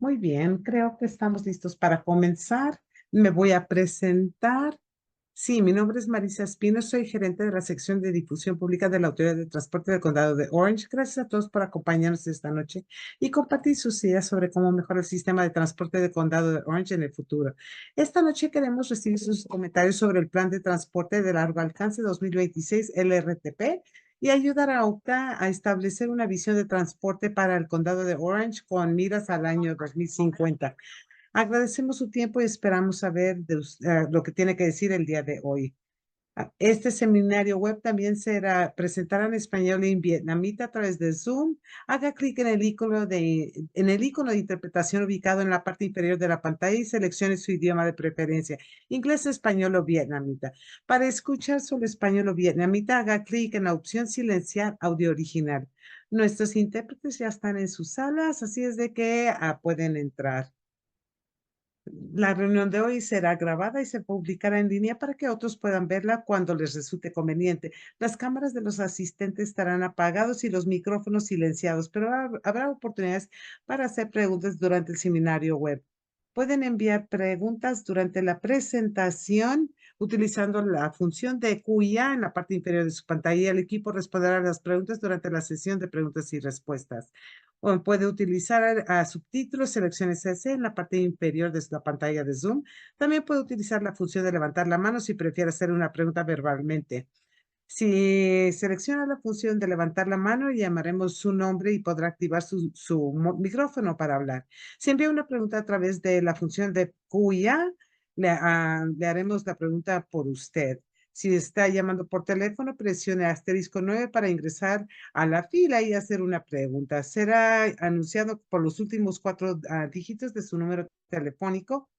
Muy bien, creo que estamos listos para comenzar. Me voy a presentar. Sí, mi nombre es Marisa Espino, soy gerente de la sección de difusión pública de la Autoridad de Transporte del Condado de Orange. Gracias a todos por acompañarnos esta noche y compartir sus ideas sobre cómo mejorar el sistema de transporte del Condado de Orange en el futuro. Esta noche queremos recibir sus comentarios sobre el Plan de Transporte de Largo Alcance 2026 LRTP y ayudar a OCTA a establecer una visión de transporte para el Condado de Orange con miras al año 2050. Agradecemos su tiempo y esperamos saber lo que tiene que decir el día de hoy. Este seminario web también será presentará en español y en vietnamita a través de Zoom. Haga clic en el icono de interpretación ubicado en la parte inferior de la pantalla y seleccione su idioma de preferencia, inglés, español o vietnamita. Para escuchar solo español o vietnamita, haga clic en la opción silenciar audio original. Nuestros intérpretes ya están en sus salas, así es de que pueden entrar. La reunión de hoy será grabada y se publicará en línea para que otros puedan verla cuando les resulte conveniente. Las cámaras de los asistentes estarán apagados y los micrófonos silenciados, pero habrá oportunidades para hacer preguntas durante el seminario web. Pueden enviar preguntas durante la presentación utilizando la función de QIA en la parte inferior de su pantalla y el equipo responderá las preguntas durante la sesión de preguntas y respuestas. O puede utilizar subtítulos, selecciones ese en la parte inferior de la pantalla de Zoom. También puede utilizar la función de levantar la mano si prefiere hacer una pregunta verbalmente. Si selecciona la función de levantar la mano, llamaremos su nombre y podrá activar su micrófono para hablar. Si envía una pregunta a través de la función de QIA, le haremos la pregunta por usted. Si está llamando por teléfono, presione asterisco 9 para ingresar a la fila y hacer una pregunta. Será anunciado por los últimos cuatro dígitos de su número telefónico.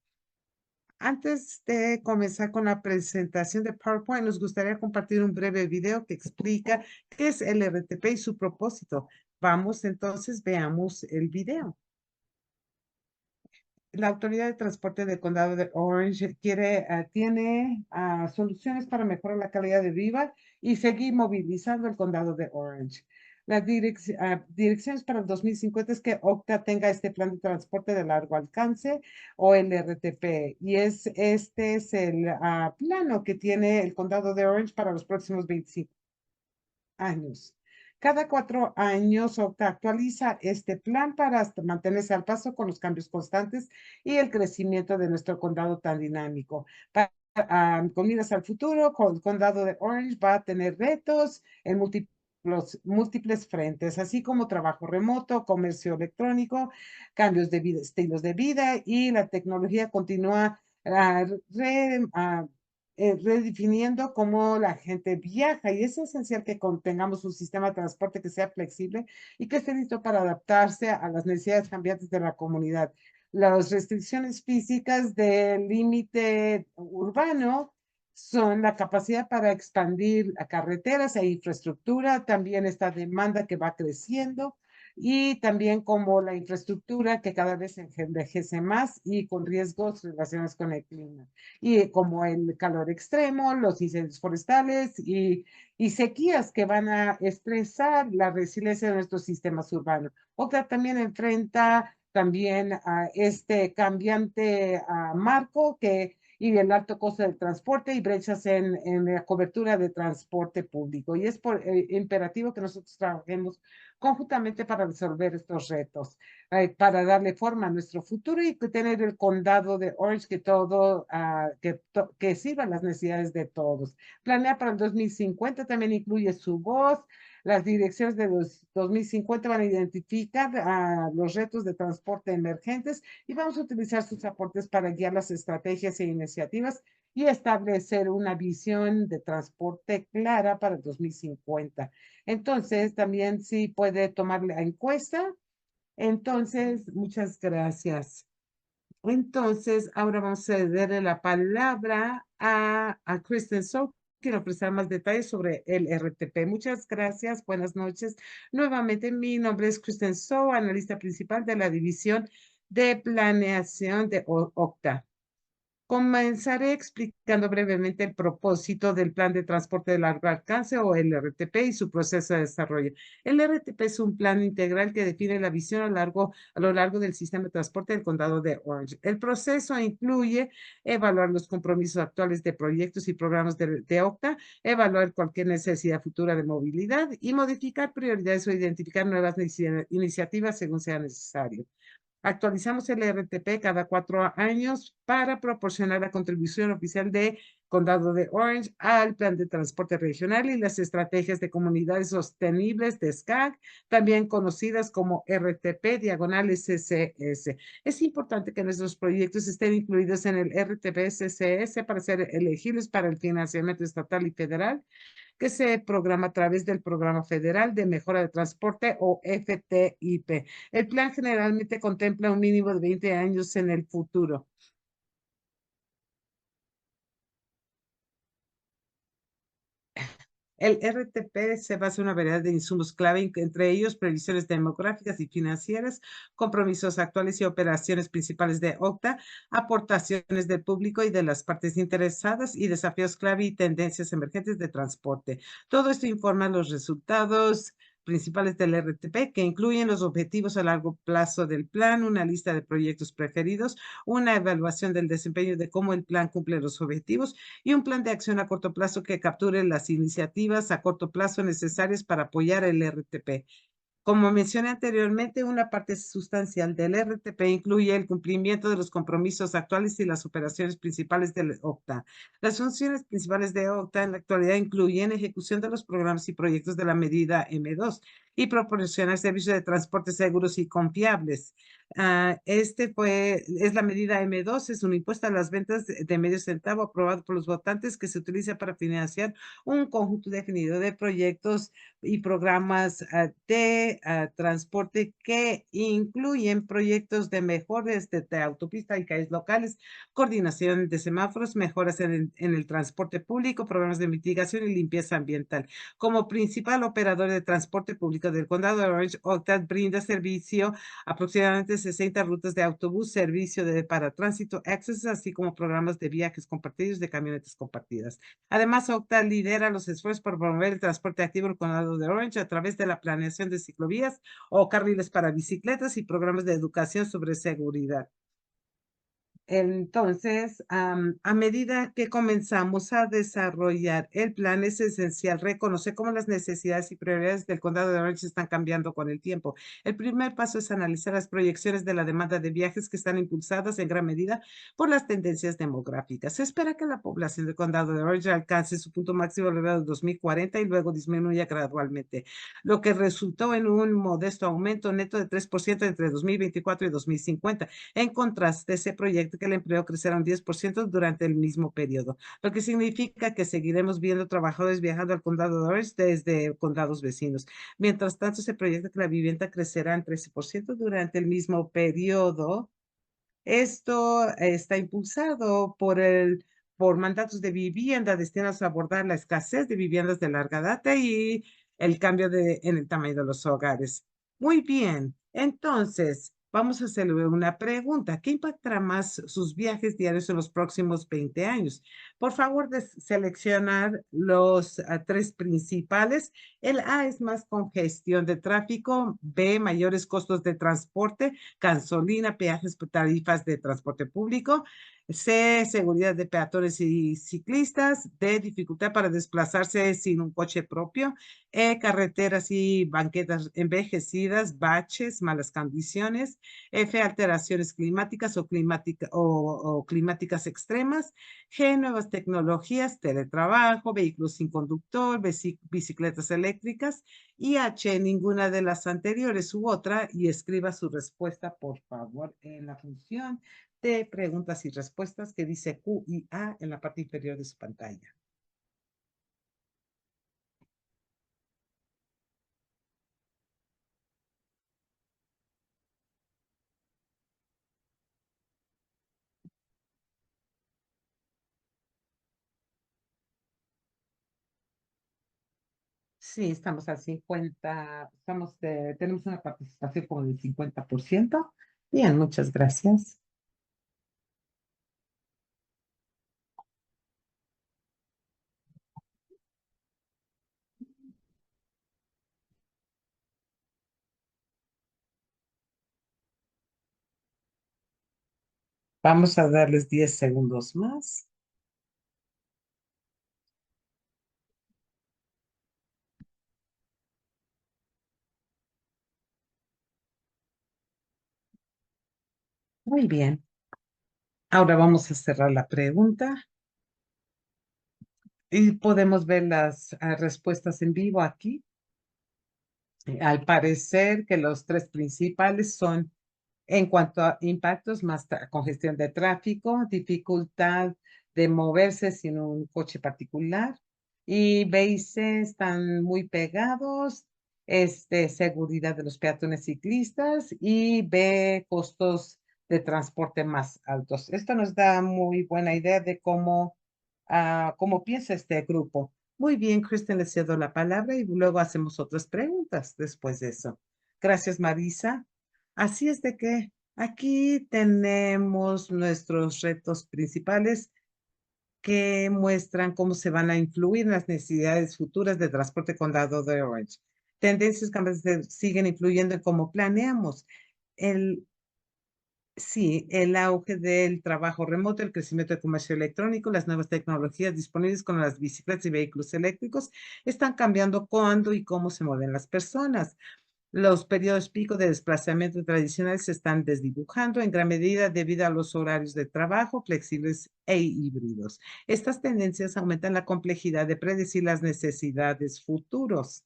Antes de comenzar con la presentación de PowerPoint, nos gustaría compartir un breve video que explica qué es el RTP y su propósito. Vamos entonces, veamos el video. La Autoridad de Transporte del Condado de Orange tiene soluciones para mejorar la calidad de vida y seguir movilizando el Condado de Orange. Las direcciones para el 2050 es que OCTA tenga este plan de transporte de largo alcance o el RTP. Y este es el plano que tiene el Condado de Orange para los próximos 25 años. Cada 4 años OCTA actualiza este plan para mantenerse al paso con los cambios constantes y el crecimiento de nuestro condado tan dinámico. Con miras al futuro, el condado de Orange va a tener retos en múltiples frentes, así como trabajo remoto, comercio electrónico, cambios de vida, estilos de vida y la tecnología continúa redefiniendo cómo la gente viaja y es esencial que tengamos un sistema de transporte que sea flexible y que esté listo para adaptarse a las necesidades cambiantes de la comunidad. Las restricciones físicas del límite urbano son la capacidad para expandir a carreteras e infraestructura, también esta demanda que va creciendo y también como la infraestructura que cada vez envejece más y con riesgos relacionados con el clima y como el calor extremo, los incendios forestales y sequías que van a estresar la resiliencia de nuestros sistemas urbanos. OCTA también enfrenta también a este cambiante marco y el alto costo del transporte y brechas en la cobertura de transporte público. Y es imperativo que nosotros trabajemos conjuntamente para resolver estos retos, para darle forma a nuestro futuro y tener el condado de Orange que sirva las necesidades de todos. Planea para el 2050 también incluye su voz. Las direcciones de 2050 van a identificar los retos de transporte emergentes y vamos a utilizar sus aportes para guiar las estrategias e iniciativas y establecer una visión de transporte clara para el 2050. Entonces, también sí puede tomar la encuesta. Entonces, muchas gracias. Entonces, ahora vamos a darle la palabra a Kristen So, que nos prestará más detalles sobre el RTP. Muchas gracias, buenas noches. Nuevamente, mi nombre es Kristen So, analista principal de la División de Planeación de OCTA. Comenzaré explicando brevemente el propósito del Plan de Transporte de Largo Alcance o el RTP y su proceso de desarrollo. El RTP es un plan integral que define la visión a lo largo del sistema de transporte del condado de Orange. El proceso incluye evaluar los compromisos actuales de proyectos y programas de OCTA, evaluar cualquier necesidad futura de movilidad y modificar prioridades o identificar nuevas iniciativas según sea necesario. Actualizamos el RTP cada 4 años para proporcionar la contribución oficial de Condado de Orange al Plan de Transporte Regional y las estrategias de comunidades sostenibles de SCAG, también conocidas como RTP diagonal SCS. Es importante que nuestros proyectos estén incluidos en el RTP SCS para ser elegibles para el financiamiento estatal y federal que se programa a través del Programa Federal de Mejora de Transporte o FTIP. El plan generalmente contempla un mínimo de 20 años en el futuro. El RTP se basa en una variedad de insumos clave, entre ellos previsiones demográficas y financieras, compromisos actuales y operaciones principales de OCTA, aportaciones del público y de las partes interesadas y desafíos clave y tendencias emergentes de transporte. Todo esto informa los resultados principales del RTP, que incluyen los objetivos a largo plazo del plan, una lista de proyectos preferidos, una evaluación del desempeño de cómo el plan cumple los objetivos y un plan de acción a corto plazo que capture las iniciativas a corto plazo necesarias para apoyar el RTP. Como mencioné anteriormente, una parte sustancial del RTP incluye el cumplimiento de los compromisos actuales y las operaciones principales del OCTA. Las funciones principales de OCTA en la actualidad incluyen ejecución de los programas y proyectos de la medida M2 y proporcionar servicios de transporte seguros y confiables. Es la medida M2, es un impuesto a las ventas de medio centavo aprobado por los votantes que se utiliza para financiar un conjunto definido de proyectos y programas de transporte que incluyen proyectos de mejoras de autopista y calles locales, coordinación de semáforos, mejoras en el transporte público, programas de mitigación y limpieza ambiental. Como principal operador de transporte público del condado de Orange, OCTAD brinda servicio a aproximadamente 60 rutas de autobús, servicio de paratránsito, access, así como programas de viajes compartidos de camionetas compartidas. Además, OCTA lidera los esfuerzos por promover el transporte activo en el condado de Orange a través de la planeación de ciclovías o carriles para bicicletas y programas de educación sobre seguridad. Entonces, a medida que comenzamos a desarrollar el plan, es esencial reconocer cómo las necesidades y prioridades del condado de Orange están cambiando con el tiempo. El primer paso es analizar las proyecciones de la demanda de viajes que están impulsadas en gran medida por las tendencias demográficas. Se espera que la población del condado de Orange alcance su punto máximo elevado en 2040 y luego disminuya gradualmente, lo que resultó en un modesto aumento neto de 3% entre 2024 y 2050. En contraste, se proyecta que el empleo crecerá un 10% durante el mismo periodo, lo que significa que seguiremos viendo trabajadores viajando al condado de Orange desde condados vecinos. Mientras tanto, se proyecta que la vivienda crecerá en 13% durante el mismo periodo. Esto está impulsado por mandatos de vivienda destinados a abordar la escasez de viviendas de larga data y el cambio en el tamaño de los hogares. Muy bien, entonces vamos a hacerle una pregunta. ¿Qué impactará más sus viajes diarios en los próximos 20 años? Por favor, de seleccionar los tres principales. El A es más congestión de tráfico, B, mayores costos de transporte, gasolina, peajes, tarifas de transporte público. C, seguridad de peatones y ciclistas. D, dificultad para desplazarse sin un coche propio. E, carreteras y banquetas envejecidas, baches, malas condiciones. F, alteraciones climáticas o climáticas extremas. G, nuevas tecnologías, teletrabajo, vehículos sin conductor, bicicletas eléctricas. Y H, ninguna de las anteriores u otra, y escriba su respuesta, por favor, en la función de preguntas y respuestas que dice Q y A en la parte inferior de su pantalla. Sí, estamos al 50, tenemos una participación como del 50%. Bien, muchas gracias. Vamos a darles 10 segundos más. Muy bien. Ahora vamos a cerrar la pregunta y podemos ver las respuestas en vivo aquí. Al parecer que los tres principales son en cuanto a impactos, más congestión de tráfico, dificultad de moverse sin un coche particular. Y B y C están muy pegados. Seguridad de los peatones ciclistas y B, costos de transporte más altos. Esto nos da muy buena idea de cómo piensa este grupo. Muy bien, Kristen, le cedo la palabra y luego hacemos otras preguntas después de eso. Gracias, Marisa. Así es de que aquí tenemos nuestros retos principales que muestran cómo se van a influir en las necesidades futuras de transporte condado de Orange. Tendencias que siguen influyendo en cómo planeamos. El, sí, el auge del trabajo remoto, el crecimiento del comercio electrónico, las nuevas tecnologías disponibles con las bicicletas y vehículos eléctricos están cambiando cuándo y cómo se mueven las personas. Los periodos pico de desplazamiento tradicionales se están desdibujando en gran medida debido a los horarios de trabajo flexibles e híbridos. Estas tendencias aumentan la complejidad de predecir las necesidades futuros.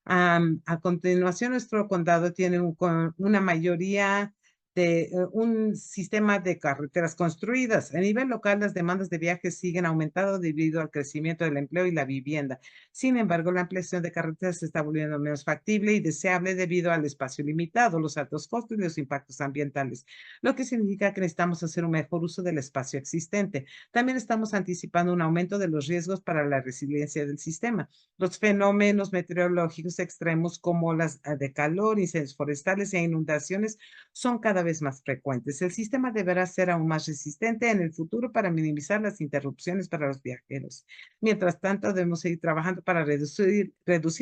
A continuación, nuestro condado tiene una mayoría de un sistema de carreteras construidas. A nivel local, las demandas de viajes siguen aumentando debido al crecimiento del empleo y la vivienda. Sin embargo, la ampliación de carreteras se está volviendo menos factible y deseable debido al espacio limitado, los altos costos y los impactos ambientales, lo que significa que necesitamos hacer un mejor uso del espacio existente. También estamos anticipando un aumento de los riesgos para la resiliencia del sistema. Los fenómenos meteorológicos extremos como las de calor, incendios forestales e inundaciones son cada vez más frecuentes. El sistema deberá ser aún más resistente en el futuro para minimizar las interrupciones para los viajeros. Mientras tanto, debemos seguir trabajando para reducir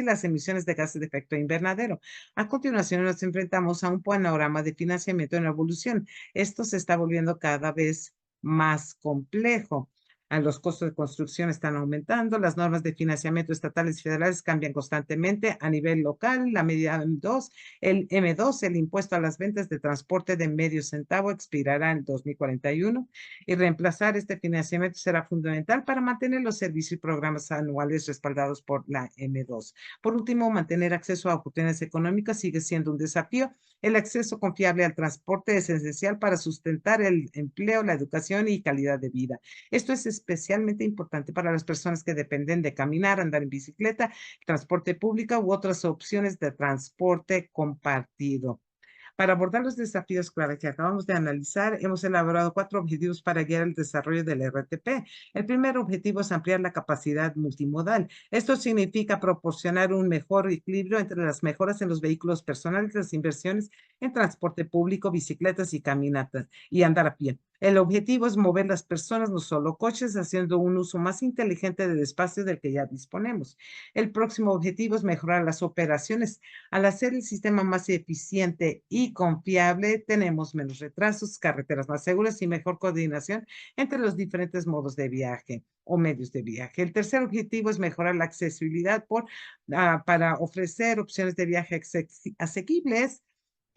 las emisiones de gases de efecto invernadero. A continuación, nos enfrentamos a un panorama de financiamiento en evolución. Esto se está volviendo cada vez más complejo. Los costos de construcción están aumentando, las normas de financiamiento estatales y federales cambian constantemente a nivel local. La medida M2, el M2, el impuesto a las ventas de transporte de medio centavo, expirará en 2041 y reemplazar este financiamiento será fundamental para mantener los servicios y programas anuales respaldados por la M2. Por último, mantener acceso a oportunidades económicas sigue siendo un desafío. El acceso confiable al transporte es esencial para sustentar el empleo, la educación y calidad de vida. Esto es especialmente importante para las personas que dependen de caminar, andar en bicicleta, transporte público u otras opciones de transporte compartido. Para abordar los desafíos clave que acabamos de analizar, hemos elaborado 4 objetivos para guiar el desarrollo del RTP. El primer objetivo es ampliar la capacidad multimodal. Esto significa proporcionar un mejor equilibrio entre las mejoras en los vehículos personales, las inversiones en transporte público, bicicletas y caminatas y andar a pie. El objetivo es mover las personas, no solo coches, haciendo un uso más inteligente del espacio del que ya disponemos. El próximo objetivo es mejorar las operaciones. Al hacer el sistema más eficiente y confiable, tenemos menos retrasos, carreteras más seguras y mejor coordinación entre los diferentes modos de viaje o medios de viaje. El tercer objetivo es mejorar la accesibilidad para ofrecer opciones de viaje asequibles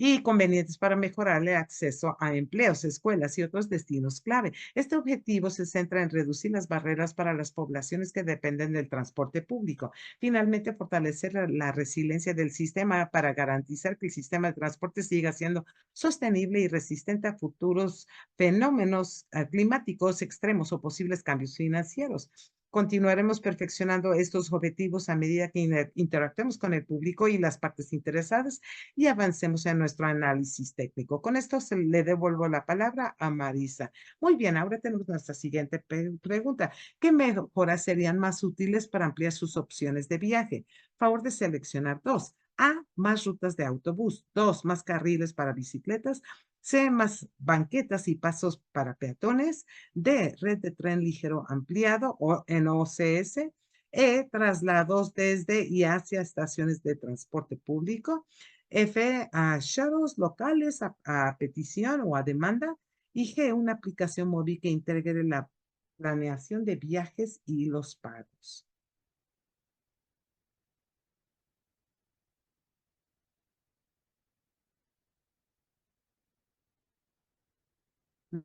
y convenientes para mejorar el acceso a empleos, escuelas y otros destinos clave. Este objetivo se centra en reducir las barreras para las poblaciones que dependen del transporte público. Finalmente, fortalecer la resiliencia del sistema para garantizar que el sistema de transporte siga siendo sostenible y resistente a futuros fenómenos climáticos extremos o posibles cambios financieros. Continuaremos perfeccionando estos objetivos a medida que interactuemos con el público y las partes interesadas y avancemos en nuestro análisis técnico. Con esto le devuelvo la palabra a Marisa. Muy bien, ahora tenemos nuestra siguiente pregunta. ¿Qué mejoras serían más útiles para ampliar sus opciones de viaje? Favor de seleccionar dos. A, más rutas de autobús. Dos, más carriles para bicicletas. C, más banquetas y pasos para peatones. D, red de tren ligero ampliado o en OCS. E, traslados desde y hacia estaciones de transporte público. F, a shuttles locales a petición o a demanda. Y G, una aplicación móvil que integre la planeación de viajes y los pagos.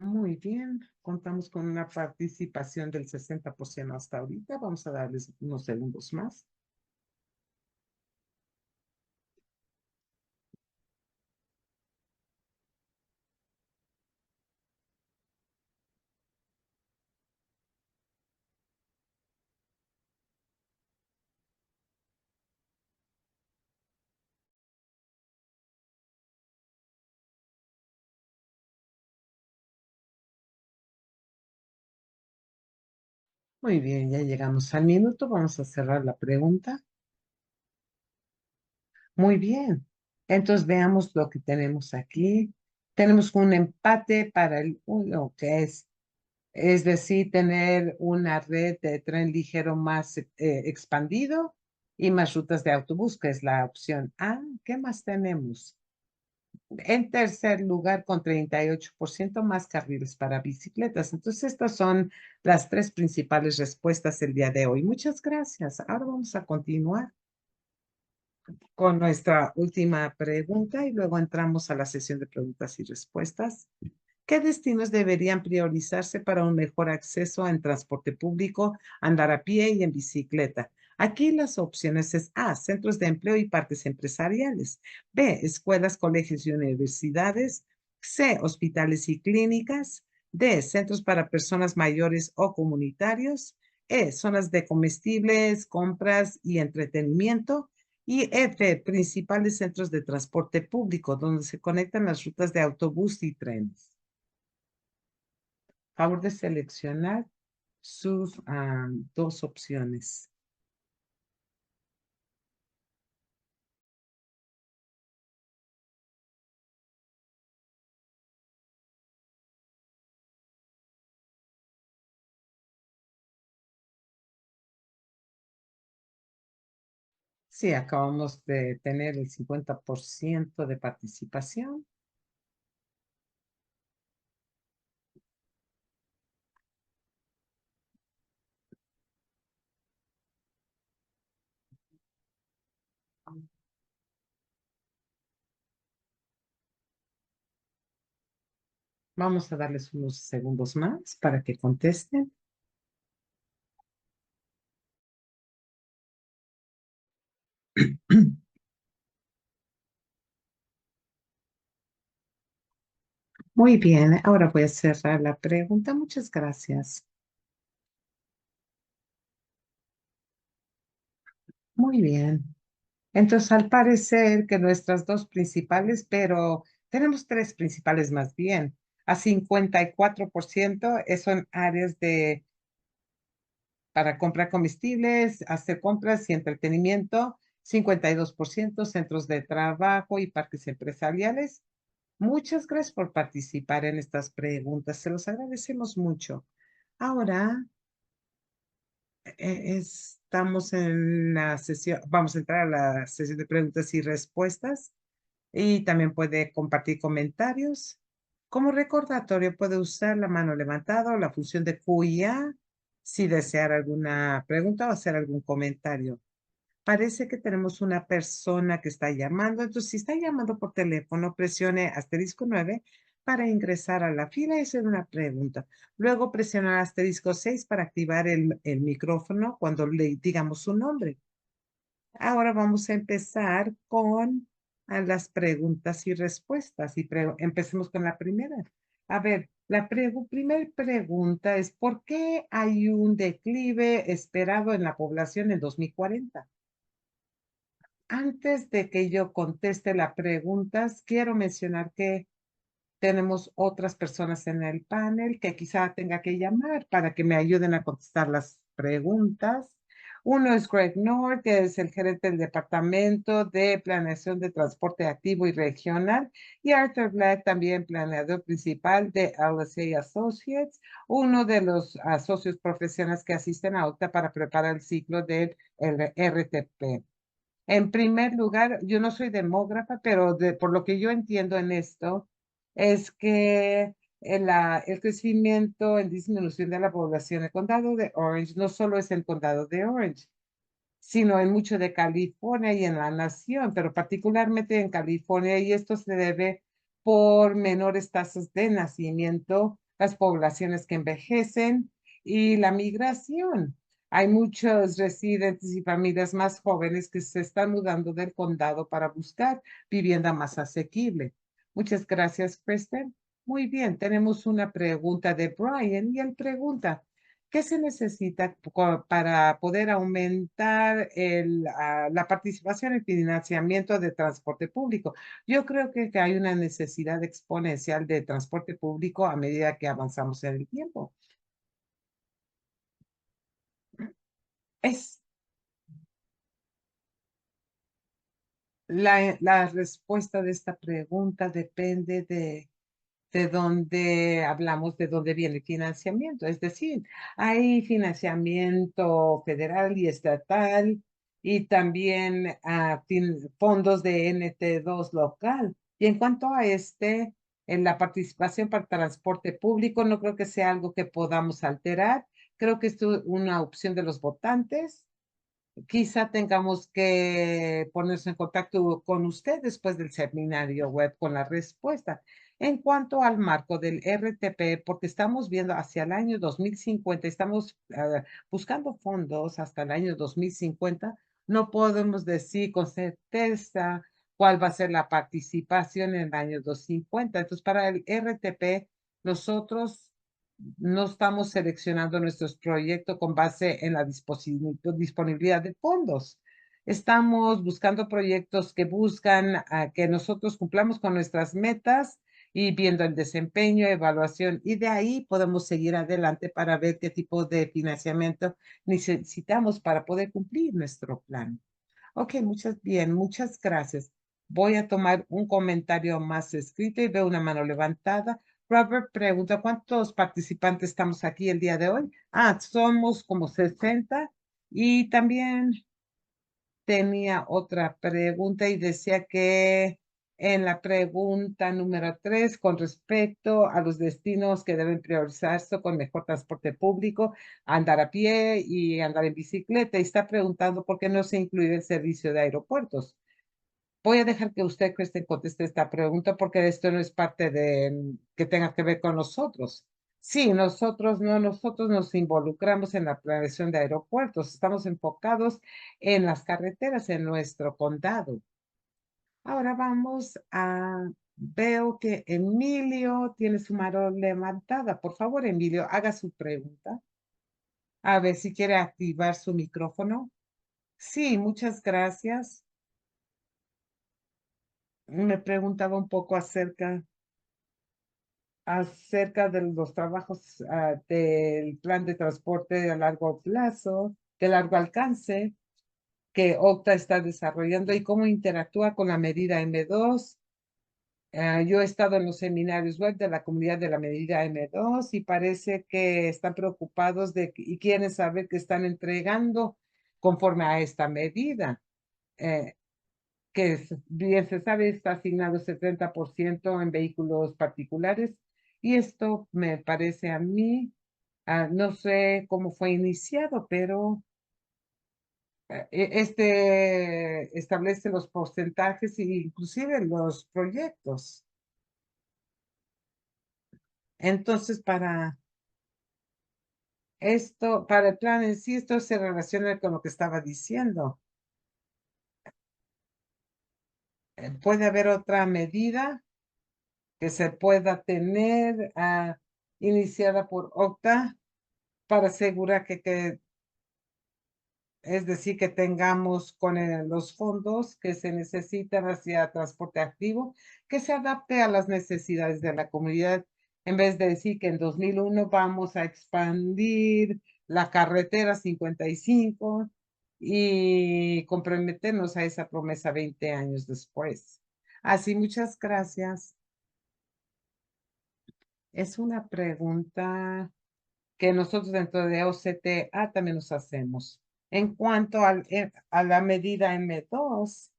Muy bien, contamos con una participación del 60% hasta ahorita. Vamos a darles unos segundos más. Muy bien, ya llegamos al minuto. Vamos a cerrar la pregunta. Muy bien. Entonces veamos lo que tenemos aquí. Tenemos un empate para el uno, que es decir, tener una red de tren ligero más expandido y más rutas de autobús, que es la opción A. ¿Qué más tenemos? En tercer lugar, con 38% más carriles para bicicletas. Entonces, estas son las tres principales respuestas el día de hoy. Muchas gracias. Ahora vamos a continuar con nuestra última pregunta y luego entramos a la sesión de preguntas y respuestas. ¿Qué destinos deberían priorizarse para un mejor acceso en transporte público, andar a pie y en bicicleta? Aquí las opciones es A, centros de empleo y parques empresariales; B, escuelas, colegios y universidades; C, hospitales y clínicas; D, centros para personas mayores o comunitarios; E, zonas de comestibles, compras y entretenimiento; y F, principales centros de transporte público, donde se conectan las rutas de autobús y trenes. Favor de seleccionar sus dos opciones. Sí, acabamos de tener el 50% de participación. Vamos a darles unos segundos más para que contesten. Muy bien, ahora voy a cerrar la pregunta. Muchas gracias. Muy bien. Entonces, al parecer que nuestras dos principales, pero tenemos tres principales más bien, a 54% son áreas para comprar comestibles, hacer compras y entretenimiento; 52% centros de trabajo y parques empresariales. Muchas gracias por participar en estas preguntas, se los agradecemos mucho. Ahora estamos en la sesión, vamos a entrar a la sesión de preguntas y respuestas. Y también puede compartir comentarios. Como recordatorio, puede usar la mano levantada o la función de Q y A si desear alguna pregunta o hacer algún comentario. Parece que tenemos una persona que está llamando. Entonces, si está llamando por teléfono, presione asterisco 9 para ingresar a la fila y hacer una pregunta. Luego presiona asterisco 6 para activar el micrófono cuando le digamos su nombre. Ahora vamos a empezar con las preguntas y respuestas. Y empecemos con la primera. A ver, la primera pregunta es: ¿por qué hay un declive esperado en la población en 2040? Antes de que yo conteste las preguntas, quiero mencionar que tenemos otras personas en el panel que quizá tenga que llamar para que me ayuden a contestar las preguntas. Uno es Greg Nord, que es el gerente del Departamento de Planeación de Transporte Activo y Regional, y Arthur Black, también planeador principal de LSA Associates, uno de los socios profesionales que asisten a OCTA para preparar el ciclo del RTP. En primer lugar, yo no soy demógrafa, pero por lo que yo entiendo en esto, es que el crecimiento en disminución de la población en el condado de Orange no solo es el condado de Orange, sino en mucho de California y en la nación, pero particularmente en California, y esto se debe por menores tasas de nacimiento, las poblaciones que envejecen y la migración. Hay muchos residentes y familias más jóvenes que se están mudando del condado para buscar vivienda más asequible. Muchas gracias, Kristen. Muy bien, tenemos una pregunta de Brian y él pregunta, ¿qué se necesita para poder aumentar la participación en financiamiento de transporte público? Yo creo que hay una necesidad exponencial de transporte público a medida que avanzamos en el tiempo. Es la respuesta de esta pregunta depende de dónde hablamos, de dónde viene el financiamiento. Es decir, hay financiamiento federal y estatal y también fondos de NT2 local. Y en cuanto a en la participación para transporte público, no creo que sea algo que podamos alterar. Creo que esto es una opción de los votantes. Quizá tengamos que ponerse en contacto con usted después del seminario web con la respuesta. En cuanto al marco del RTP, porque estamos viendo hacia el año 2050, estamos buscando fondos hasta el año 2050, no podemos decir con certeza cuál va a ser la participación en el año 2050. Entonces, para el RTP, nosotros no estamos seleccionando nuestros proyectos con base en la disponibilidad de fondos. Estamos buscando proyectos que buscan que nosotros cumplamos con nuestras metas y viendo el desempeño, evaluación, y de ahí podemos seguir adelante para ver qué tipo de financiamiento necesitamos para poder cumplir nuestro plan. Ok, muchas gracias. Voy a tomar un comentario más escrito y veo una mano levantada. Robert pregunta, ¿cuántos participantes estamos aquí el día de hoy? Somos como 60 y también tenía otra pregunta y decía que en la pregunta número 3, con respecto a los destinos que deben priorizarse con mejor transporte público, andar a pie y andar en bicicleta, y está preguntando por qué no se incluye el servicio de aeropuertos. Voy a dejar que usted, Kristen, conteste esta pregunta porque esto no es parte de que tenga que ver con nosotros. Sí, nosotros nos involucramos en la planeación de aeropuertos. Estamos enfocados en las carreteras en nuestro condado. Ahora veo que Emilio tiene su mano levantada. Por favor, Emilio, haga su pregunta. A ver si quiere activar su micrófono. Sí, muchas gracias. Me preguntaba un poco acerca de los trabajos del plan de transporte a largo plazo, de largo alcance, que OCTA está desarrollando y cómo interactúa con la medida M2. Yo he estado en los seminarios web de la comunidad de la medida M2 y parece que están preocupados y quieren saber qué están entregando conforme a esta medida. Eh, bien se sabe, está asignado 70% en vehículos particulares y esto me parece a mí, no sé cómo fue iniciado, pero establece los porcentajes e inclusive los proyectos. Entonces, para el plan en sí, esto se relaciona con lo que estaba diciendo. Puede haber otra medida que se pueda tener iniciada por OCTA para asegurar es decir, que tengamos con los fondos que se necesitan hacia transporte activo, que se adapte a las necesidades de la comunidad, en vez de decir que en 2001 vamos a expandir la carretera 55 y comprometernos a esa promesa 20 años después. Así, muchas gracias. Es una pregunta que nosotros dentro de OCTA también nos hacemos. En cuanto a la medida M2,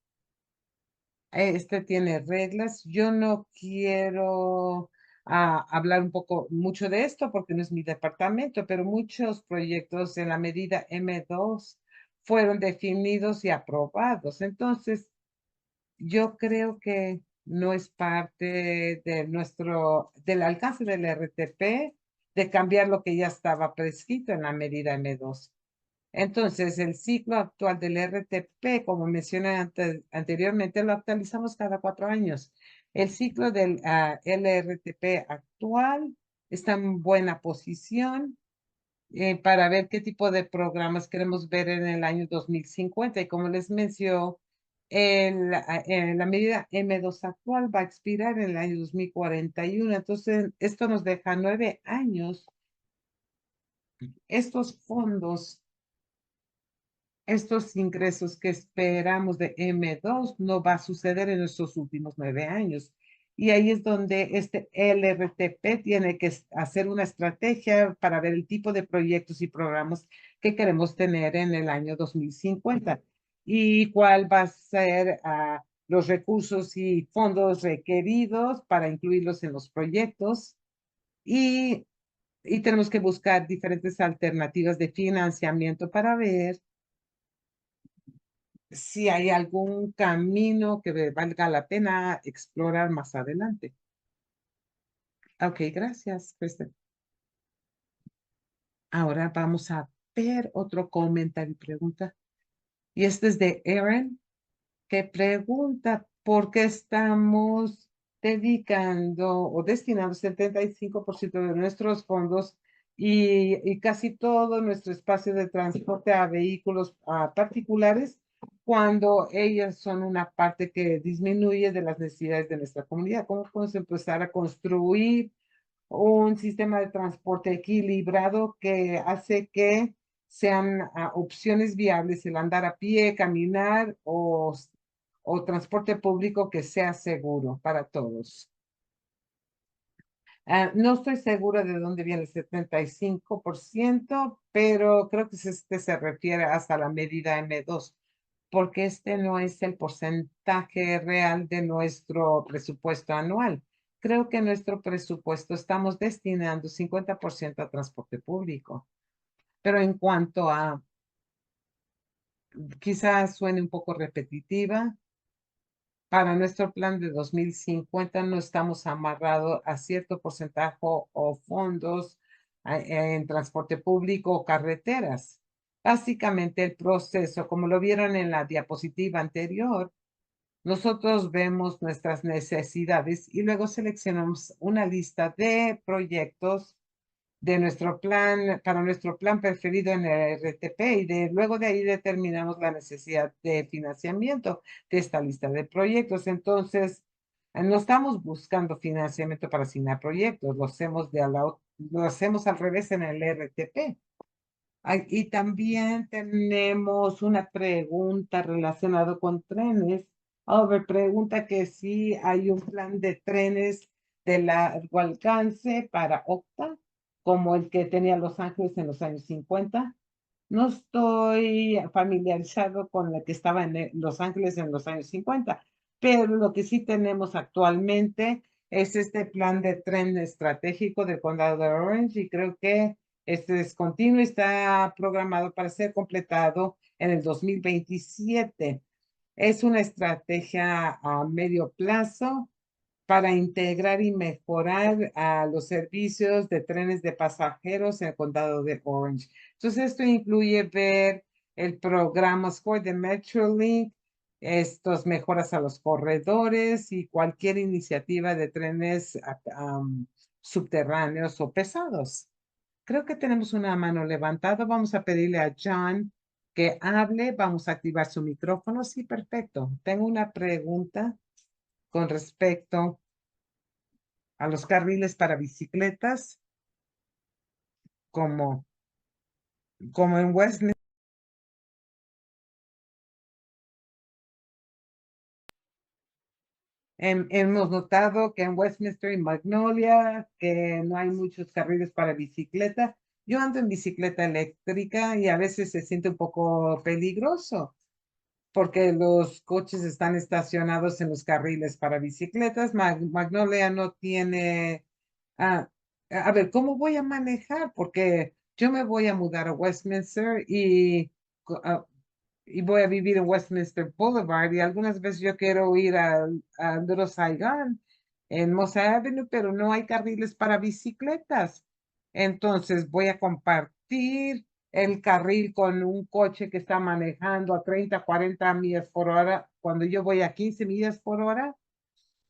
este tiene reglas. Yo no quiero a hablar mucho de esto porque no es mi departamento, pero muchos proyectos en la medida M2 fueron definidos y aprobados. Entonces, yo creo que no es parte de del alcance del RTP de cambiar lo que ya estaba prescrito en la medida M2. Entonces, el ciclo actual del RTP, como mencioné anteriormente, lo actualizamos cada 4 años. El ciclo del LRTP actual está en buena posición para ver qué tipo de programas queremos ver en el año 2050. Y como les menciono, la medida M2 actual va a expirar en el año 2041. Entonces, esto nos deja 9 años. Estos fondos, estos ingresos que esperamos de M2 no va a suceder en estos últimos 9 años. Y ahí es donde este LRTP tiene que hacer una estrategia para ver el tipo de proyectos y programas que queremos tener en el año 2050 y cuál va a ser los recursos y fondos requeridos para incluirlos en los proyectos. Y, y tenemos que buscar diferentes alternativas de financiamiento para ver si hay algún camino que valga la pena explorar más adelante. Ok, gracias, Kristen. Ahora vamos a ver otro comentario y pregunta. Y este es de Aaron, que pregunta por qué estamos dedicando o destinando 75% de nuestros fondos y casi todo nuestro espacio de transporte a vehículos particulares cuando ellas son una parte que disminuye de las necesidades de nuestra comunidad. ¿Cómo podemos empezar a construir un sistema de transporte equilibrado que hace que sean opciones viables el andar a pie, caminar o transporte público que sea seguro para todos? No estoy segura de dónde viene el 75%, pero creo que este se refiere hasta la medida M2, porque este no es el porcentaje real de nuestro presupuesto anual. Creo que en nuestro presupuesto estamos destinando 50% a transporte público, pero en cuanto a, quizás suene un poco repetitiva, para nuestro plan de 2050 no estamos amarrados a cierto porcentaje o fondos en transporte público o carreteras. Básicamente el proceso, como lo vieron en la diapositiva anterior, nosotros vemos nuestras necesidades y luego seleccionamos una lista de proyectos de nuestro plan, para nuestro plan preferido en el RTP y luego de ahí determinamos la necesidad de financiamiento de esta lista de proyectos. Entonces, no estamos buscando financiamiento para asignar proyectos, lo hacemos al revés en el RTP. Y también tenemos una pregunta relacionada con trenes. Pregunta que si hay un plan de trenes de largo alcance para OCTA, como el que tenía Los Ángeles en los años 50. No estoy familiarizado con el que estaba en Los Ángeles en los años 50, pero lo que sí tenemos actualmente es este plan de tren estratégico del condado de Orange y creo que este es continuo y está programado para ser completado en el 2027. Es una estrategia a medio plazo para integrar y mejorar los servicios de trenes de pasajeros en el condado de Orange. Entonces, esto incluye ver el programa SCORE de Metrolink, estos mejoras a los corredores y cualquier iniciativa de trenes subterráneos o pesados. Creo que tenemos una mano levantada. Vamos a pedirle a John que hable. Vamos a activar su micrófono. Sí, perfecto. Tengo una pregunta con respecto a los carriles para bicicletas, como, como en Westminster. Hemos notado que en Westminster y Magnolia, que no hay muchos carriles para bicicleta. Yo ando en bicicleta eléctrica y a veces se siente un poco peligroso porque los coches están estacionados en los carriles para bicicletas. Magnolia no tiene Ah, a ver, ¿cómo voy a manejar? Porque yo me voy a mudar a Westminster y voy a vivir en Westminster Boulevard y algunas veces yo quiero ir a Little Saigon en Moss Avenue, pero no hay carriles para bicicletas. Entonces voy a compartir el carril con un coche que está manejando a 30, 40 millas por hora cuando yo voy a 15 millas por hora.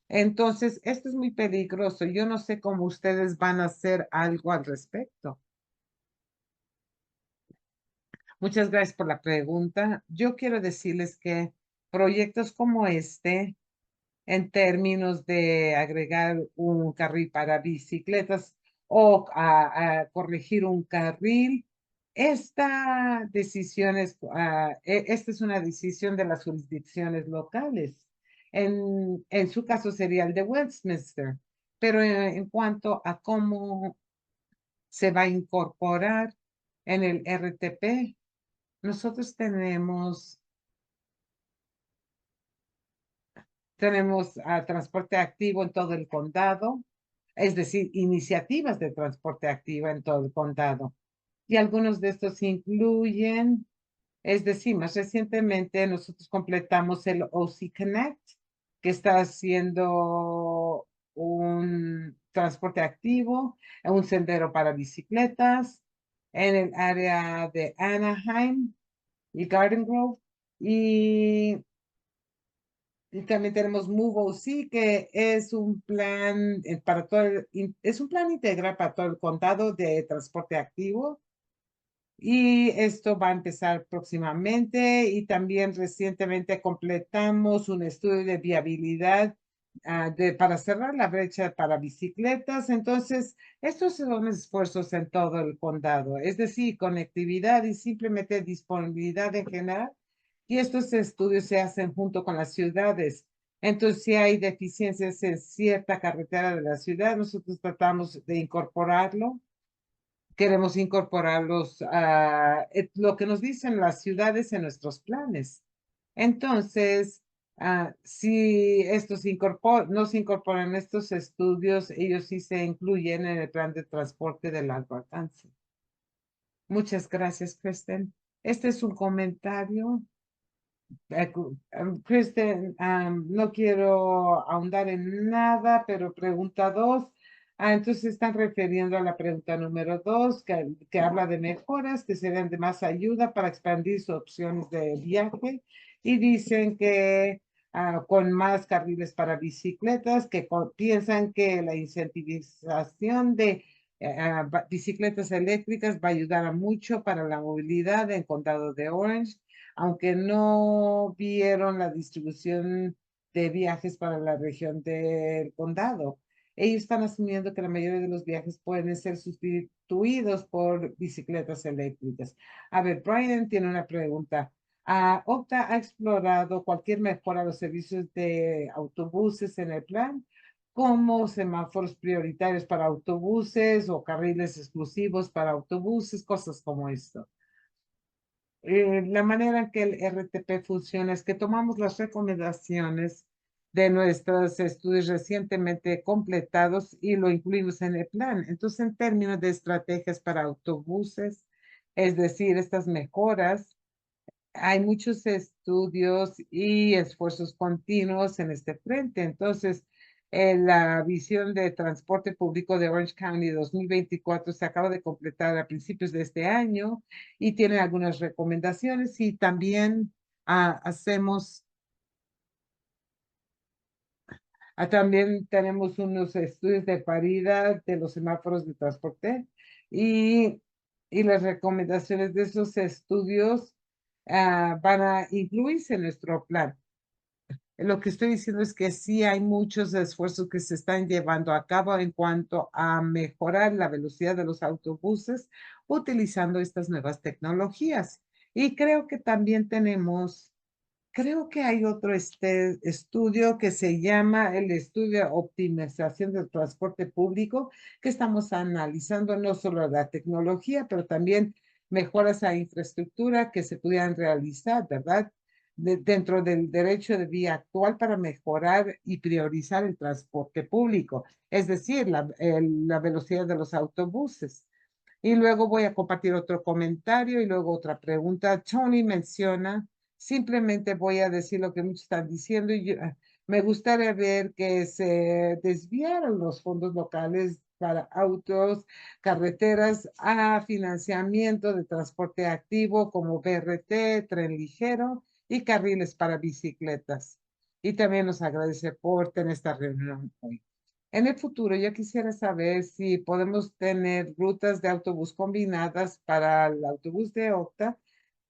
Entonces, esto es muy peligroso. Yo no sé cómo ustedes van a hacer algo al respecto. Muchas gracias por la pregunta. Yo quiero decirles que proyectos como este, en términos de agregar un carril para bicicletas o a corregir un carril, esta es una decisión de las jurisdicciones locales. En su caso sería el de Westminster, pero en cuanto a cómo se va a incorporar en el RTP, nosotros tenemos transporte activo en todo el condado, es decir, iniciativas de transporte activo en todo el condado. Y algunos de estos incluyen, es decir, más recientemente nosotros completamos el OC Connect, que está haciendo un transporte activo, un sendero para bicicletas en el área de Anaheim y Garden Grove. Y también tenemos Move OC, que es un plan para es un plan integral para todo el condado de transporte activo. Y esto va a empezar próximamente. Y también recientemente completamos un estudio de viabilidad para cerrar la brecha para bicicletas. Entonces, estos son esfuerzos en todo el condado, es decir, conectividad y simplemente disponibilidad en general. Y estos estudios se hacen junto con las ciudades. Entonces, si hay deficiencias en cierta carretera de la ciudad, nosotros tratamos de incorporarlo. Queremos incorporarlos a lo que nos dicen las ciudades en nuestros planes. Entonces, si no se incorporan estos estudios, ellos sí se incluyen en el plan de transporte de largo alcance. Muchas gracias, Kristen. Este es un comentario. Kristen, no quiero ahondar en nada, pero pregunta dos. Entonces están refiriendo a la pregunta número dos, que habla de mejoras que serían de más ayuda para expandir sus opciones de viaje. Y dicen que con más carriles para bicicletas, que piensan que la incentivización de bicicletas eléctricas va a ayudar a mucho para la movilidad en condado de Orange, aunque no vieron la distribución de viajes para la región del condado. Ellos están asumiendo que la mayoría de los viajes pueden ser sustituidos por bicicletas eléctricas. A ver, Brian tiene una pregunta. ¿Octa ha explorado cualquier mejora a los servicios de autobuses en el plan, como semáforos prioritarios para autobuses o carriles exclusivos para autobuses, cosas como esto? La manera en que el RTP funciona es que tomamos las recomendaciones de nuestros estudios recientemente completados y lo incluimos en el plan. Entonces, en términos de estrategias para autobuses, es decir, estas mejoras, hay muchos estudios y esfuerzos continuos en este frente. Entonces, la visión de transporte público de Orange County 2024 se acaba de completar a principios de este año y tiene algunas recomendaciones y también hacemos, también tenemos unos estudios de paridad de los semáforos de transporte y, y las recomendaciones de esos estudios van a incluirse en nuestro plan. Lo que estoy diciendo es que sí hay muchos esfuerzos que se están llevando a cabo en cuanto a mejorar la velocidad de los autobuses utilizando estas nuevas tecnologías. Y creo que también creo que hay otro estudio que se llama el estudio de optimización del transporte público, que estamos analizando no solo la tecnología, pero también mejoras a infraestructura que se pudieran realizar, ¿verdad? dentro del derecho de vía actual para mejorar y priorizar el transporte público, es decir, la velocidad de los autobuses. Y luego voy a compartir otro comentario y luego otra pregunta. Tony menciona, simplemente voy a decir lo que muchos están diciendo y me gustaría ver que se desviaran los fondos locales para autos, carreteras a financiamiento de transporte activo como BRT, tren ligero y carriles para bicicletas. Y también nos agradece por tener esta reunión hoy. En el futuro, yo quisiera saber si podemos tener rutas de autobús combinadas para el autobús de Octa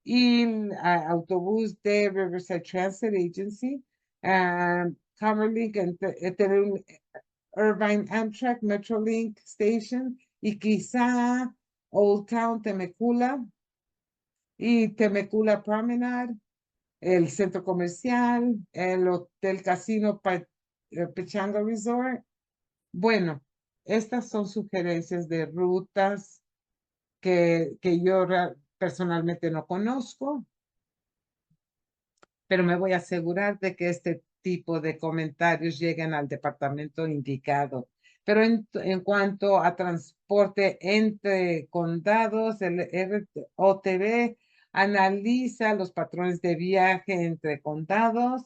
y el autobús de Riverside Transit Agency, Comerlink, tener un Irvine Amtrak, Metrolink Station y quizá Old Town Temecula y Temecula Promenade, el centro comercial, el hotel casino Pechanga Resort. Bueno, estas son sugerencias de rutas que yo personalmente no conozco, pero me voy a asegurar de que este tipo de comentarios lleguen al departamento indicado. Pero en cuanto a transporte entre condados, el ROTB analiza los patrones de viaje entre condados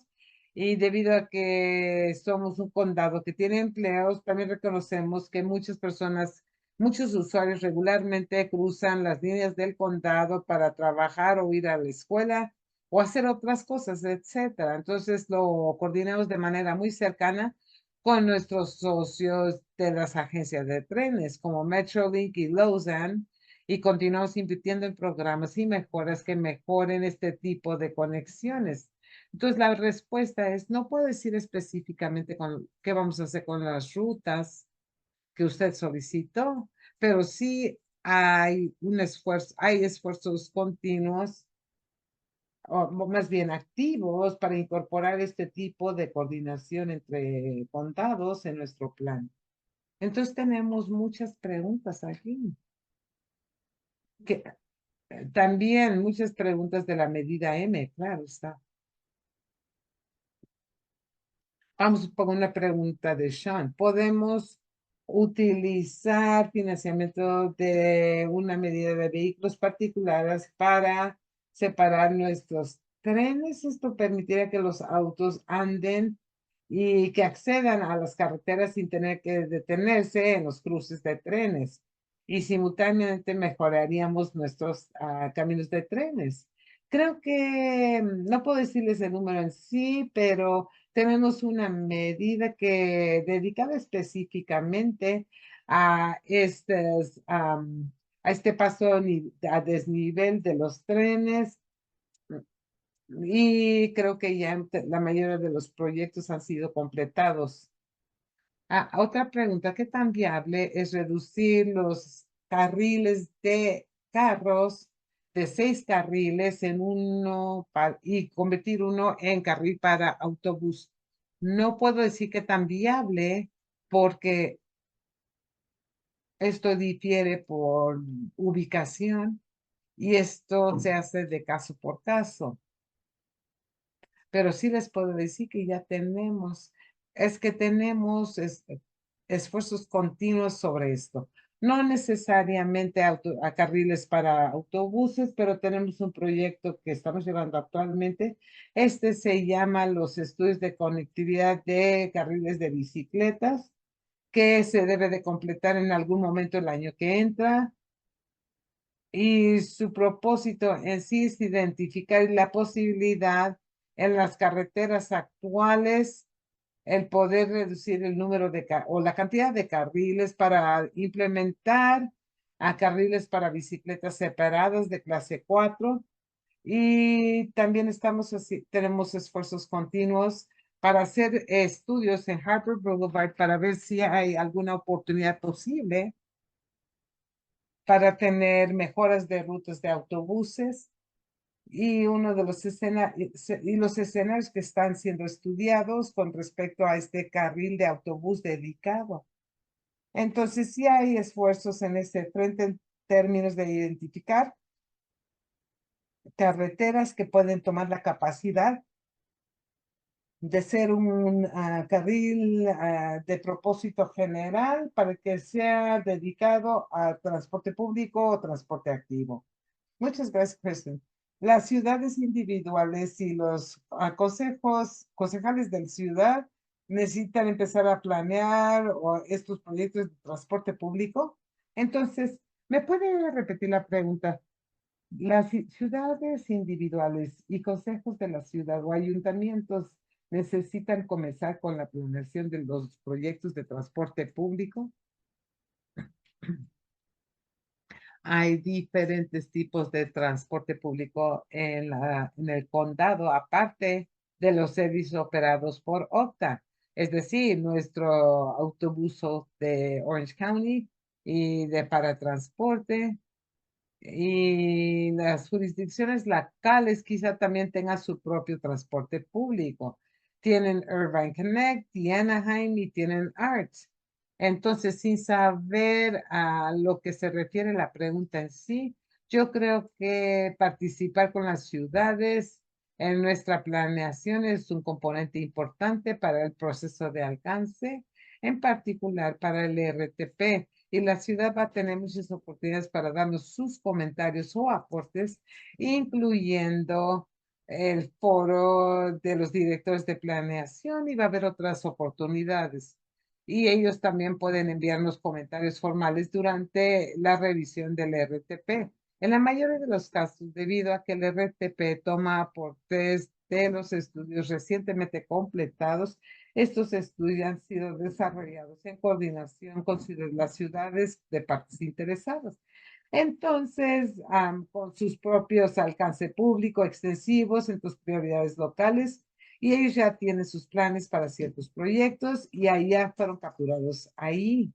y debido a que somos un condado que tiene empleos, también reconocemos que muchas personas, muchos usuarios regularmente cruzan las líneas del condado para trabajar o ir a la escuela o hacer otras cosas, etcétera. Entonces lo coordinamos de manera muy cercana con nuestros socios de las agencias de trenes como Metrolink y Lausanne y continuamos invirtiendo en programas y mejoras que mejoren este tipo de conexiones. Entonces la respuesta es, no puedo decir específicamente qué vamos a hacer con las rutas que usted solicitó, pero sí hay un esfuerzo, hay esfuerzos continuos o más bien activos para incorporar este tipo de coordinación entre condados en nuestro plan. Entonces tenemos muchas preguntas aquí. Que, también muchas preguntas de la medida M, claro está. Vamos por una pregunta de Sean. ¿Podemos utilizar financiamiento de una medida de vehículos particulares para separar nuestros trenes? Esto permitiría que los autos anden y que accedan a las carreteras sin tener que detenerse en los cruces de trenes. Y simultáneamente mejoraríamos nuestros caminos de trenes. Creo que no puedo decirles el número en sí, pero tenemos una medida que dedicada específicamente a, a este paso a desnivel de los trenes y creo que ya la mayoría de los proyectos han sido completados. Otra pregunta, ¿qué tan viable es reducir los carriles de carros de 6 carriles en uno y convertir uno en carril para autobús? No puedo decir que tan viable porque esto difiere por ubicación y esto se hace de caso por caso. Pero sí les puedo decir que ya tenemos, es que tenemos esfuerzos continuos sobre esto. No necesariamente a carriles para autobuses, pero tenemos un proyecto que estamos llevando actualmente. Este se llama los estudios de conectividad de carriles de bicicletas, que se debe de completar en algún momento el año que entra. Y su propósito en sí es identificar la posibilidad en las carreteras actuales, el poder reducir el número o la cantidad de carriles para implementar a carriles para bicicletas separadas de clase 4. Y también tenemos esfuerzos continuos para hacer estudios en Harper Boulevard para ver si hay alguna oportunidad posible para tener mejoras de rutas de autobuses y uno de los escenarios que están siendo estudiados con respecto a este carril de autobús dedicado. Entonces, sí hay esfuerzos en ese frente en términos de identificar carreteras que pueden tomar la capacidad de ser un carril de propósito general para que sea dedicado a transporte público o transporte activo. Muchas gracias, Kristen. Las ciudades individuales y los concejales de la ciudad necesitan empezar a planear estos proyectos de transporte público. Entonces, ¿me puede repetir la pregunta? Las ciudades individuales y consejos de la ciudad o ayuntamientos necesitan comenzar con la planeación de los proyectos de transporte público. Hay diferentes tipos de transporte público en el condado, aparte de los servicios operados por OCTA. Es decir, nuestro autobús de Orange County y de paratransporte. Y las jurisdicciones locales quizá también tengan su propio transporte público. Tienen Irvine Connect y Anaheim y tienen Arts. Entonces, sin saber a lo que se refiere la pregunta en sí, yo creo que participar con las ciudades en nuestra planeación es un componente importante para el proceso de alcance, en particular para el RTP, y la ciudad va a tener muchas oportunidades para darnos sus comentarios o aportes, incluyendo el foro de los directores de planeación, y va a haber otras oportunidades. Y ellos también pueden enviarnos comentarios formales durante la revisión del RTP. En la mayoría de los casos, debido a que el RTP toma aportes de los estudios recientemente completados, estos estudios han sido desarrollados en coordinación con las ciudades de partes interesadas. Entonces, con sus propios alcance público extensivos en tus prioridades locales, y ellos ya tienen sus planes para ciertos proyectos y ahí ya fueron capturados ahí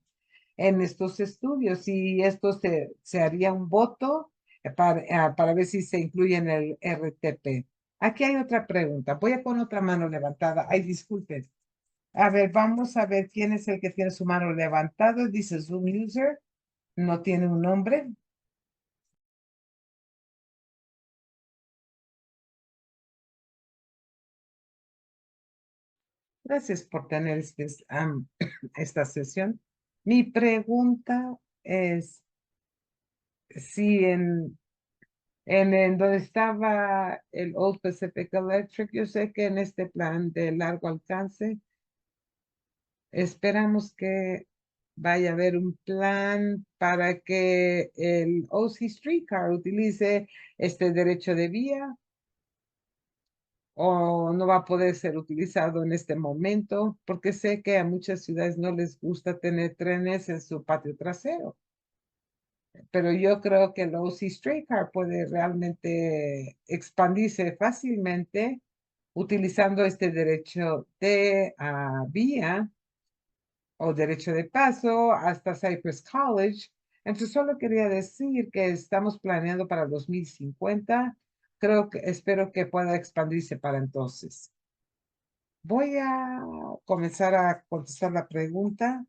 en estos estudios, y esto se haría un voto para ver si se incluye en el RTP. Aquí hay otra pregunta. Voy a con otra mano levantada. Ay, disculpen. A ver, vamos a ver quién es el que tiene su mano levantada. Dice Zoom User. No tiene un nombre. Gracias por tener esta sesión. Mi pregunta es si en donde estaba el Old Pacific Electric, yo sé que en este plan de largo alcance esperamos que vaya a haber un plan para que el OC Streetcar utilice este derecho de vía, o no va a poder ser utilizado en este momento, porque sé que a muchas ciudades no les gusta tener trenes en su patio trasero. Pero yo creo que el OC Streetcar puede realmente expandirse fácilmente utilizando este derecho de vía o derecho de paso hasta Cypress College. Entonces, solo quería decir que estamos planeando para 2050. Espero que pueda expandirse para entonces. Voy a comenzar a contestar la pregunta,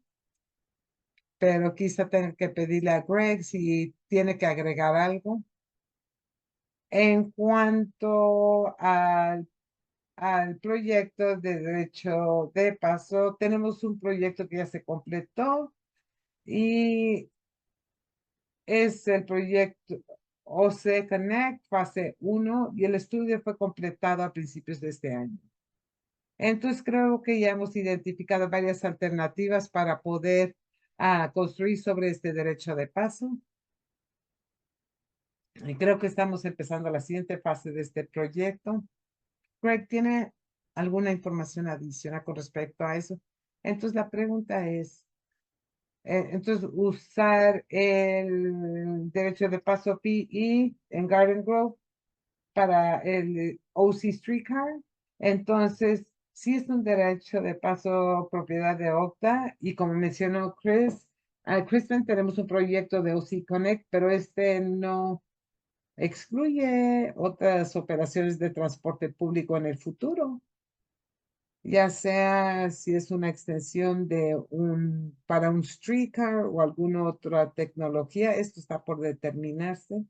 pero quizá tenga que pedirle a Greg si tiene que agregar algo. En cuanto al proyecto de derecho de paso, tenemos un proyecto que ya se completó y es el proyecto OC Connect fase 1, y el estudio fue completado a principios de este año. Entonces creo que ya hemos identificado varias alternativas para poder construir sobre este derecho de paso. Y creo que estamos empezando la siguiente fase de este proyecto. Greg, ¿tiene alguna información adicional con respecto a eso? Entonces la pregunta es, entonces usar el derecho de paso PE en Garden Grove para el OC Streetcar. Entonces, sí es un derecho de paso propiedad de OCTA, y como mencionó Kristen, tenemos un proyecto de OC Connect, pero este no excluye otras operaciones de transporte público en el futuro, ya sea si es una extensión para un streetcar o alguna otra tecnología. Esto está por determinarse.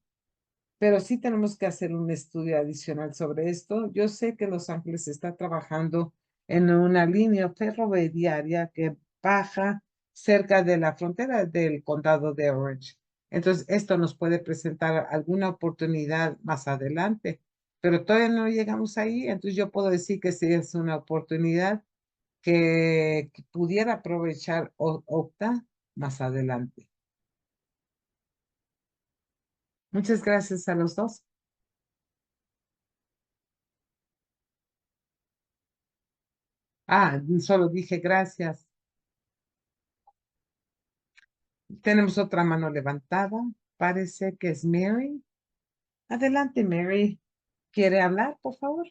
pero sí tenemos que hacer un estudio adicional sobre esto. Yo sé que Los Ángeles está trabajando en una línea ferroviaria que baja cerca de la frontera del condado de Orange. Entonces, esto nos puede presentar alguna oportunidad más adelante, pero todavía no llegamos ahí. Entonces, yo puedo decir que sí es una oportunidad que pudiera aprovechar Octa más adelante. Muchas gracias a los dos. Ah, solo dije gracias. Tenemos otra mano levantada. Parece que es Mary. Adelante, Mary. ¿Quiere hablar, por favor?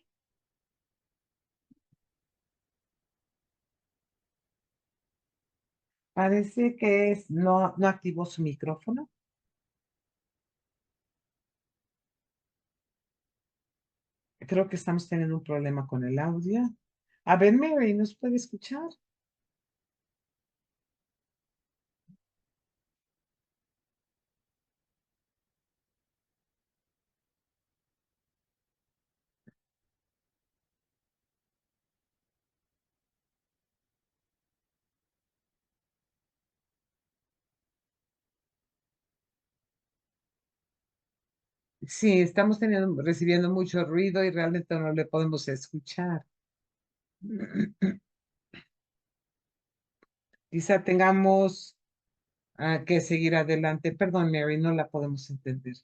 Parece que no activó su micrófono. Creo que estamos teniendo un problema con el audio. A ver, Mary, ¿nos puede escuchar? Sí, estamos recibiendo mucho ruido y realmente no le podemos escuchar. Quizá tengamos que seguir adelante. Perdón, Mary, no la podemos entender.